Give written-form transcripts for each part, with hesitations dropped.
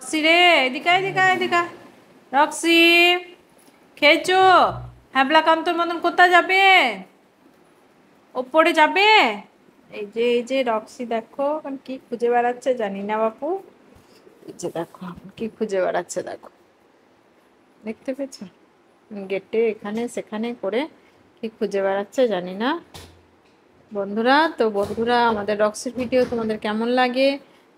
Roxie রে, এদিকে এদিকে এদিকে। রক্সি, খেয়েছো? হ্যাবলাকান্তর মতন কোথায় যাবে? ওপরে যাবে? এই যে রক্সি দেখো এখন কি খুঁজে বেড়াচ্ছে জানি না বাপু। এই যে দেখো কি খুঁজে বেড়াচ্ছে, দেখো, দেখতে পেয়েছো? গেটে এখানে সেখানে করে কি খুঁজে বেড়াচ্ছে জানি না। বন্ধুরা, তো বন্ধুরা, আমাদের রক্সির ভিডিও তোমাদের কেমন লাগে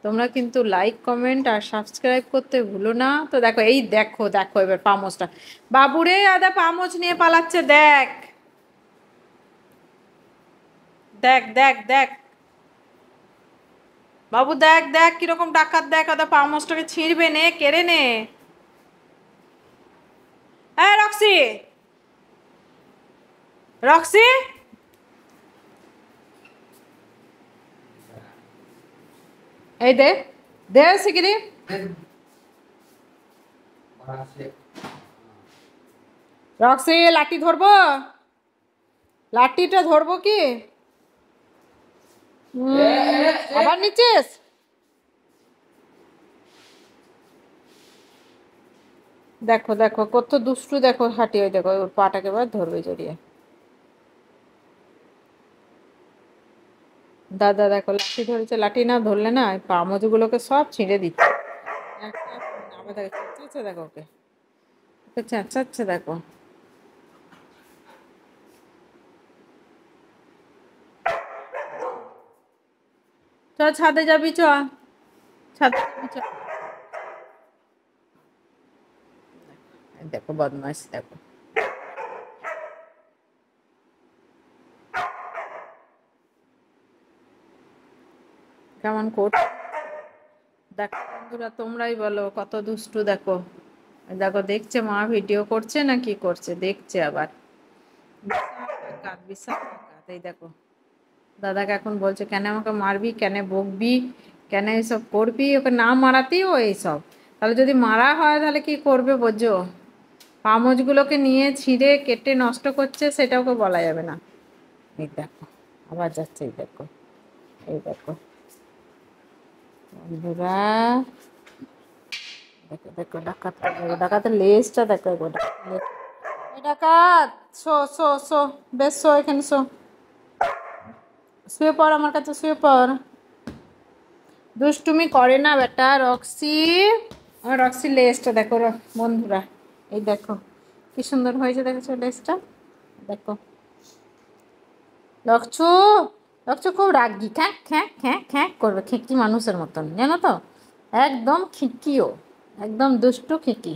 তোমরা কিন্তু লাইক কমেন্ট আর সাবস্ক্রাইব করতে ভুলো না। তো দেখো, এই দেখো দেখো এবার পামোচটা, বাবুরে আদা পামোচ নিয়ে পালাচ্ছে, দেখ দেখ দেখ দেখ বাবু, দেখ দেখ কিরকম ডাকাত, দেখ আদা পামোচটাকে ছিঁড়বে, নে কেড়ে নে। হ্যাঁ রক্সি, রক্সি, এই দে, দে শিগগিরি। রক্সি, লাঠি ধরবো? লাঠিটা ধরবো কি? আবার নিচ্ছিস? দেখো দেখো কত দুষ্টু, দেখো হাঁটি, ওই দেখো ওর পাটাকে এবার ধরবে জড়িয়ে। দাদা দেখো লাঠি ধরেছে, লাঠি না ধরলে না এই পামচগুলোকে সব ছিঁড়ে দিচ্ছে। আবার দেখো চেঁচাচ্ছে, দেখো ওকে, ওকে চেঁচাচ্ছে দেখো। চ ছাদে যাবি, চ ছাদে যাবি, চ। দেখো বদমাইশ দেখো। কেমন কোট, দেখো বন্ধুরা তোমরাই বলো কত দুষ্টু দেখো। দেখো দেখছে মা ভিডিও করছে না কি করছে, দেখছে আবার। কাঁদ, বিশাল কাঁদ, এই দেখো দাদাকে এখন বলছে কেন আমাকে মারবি, কেন বকবি, কেন এইসব করবি, ওকে না মারাতেই ও এইসব। তাহলে যদি মারা হয় তাহলে কি করবে বোঝো? পামচগুলোকে নিয়ে ছিঁড়ে কেটে নষ্ট করছে, সেটা ওকে বলা যাবে না। এই দেখো আবার যাচ্ছে, এই দেখো, এই দেখো বন্ধুরা, দেখো দেখো ডাকাত, ডাকাতের লেজটা দেখো, এই ডাকাত, শো শো শো, বেশ শো, এখানে শো, শুয়ে পড় আমার কাছে, শুয়ে পড়। দুষ্টুমি করে না বেটা রক্সি। আমার রক্সির লেজটা দেখো বন্ধুরা, এই দেখো কি সুন্দর হয়েছে, দেখেছো লেজটা? দেখো রক্সু, রক্সু খুব রাগি, খ্যাঁক খ্যাঁক খ্যাঁক খ্যাঁক করবে, খিঁকি মানুষের মতন জানো তো, একদম খিঁকিও, একদম দুষ্টু খিঁকি।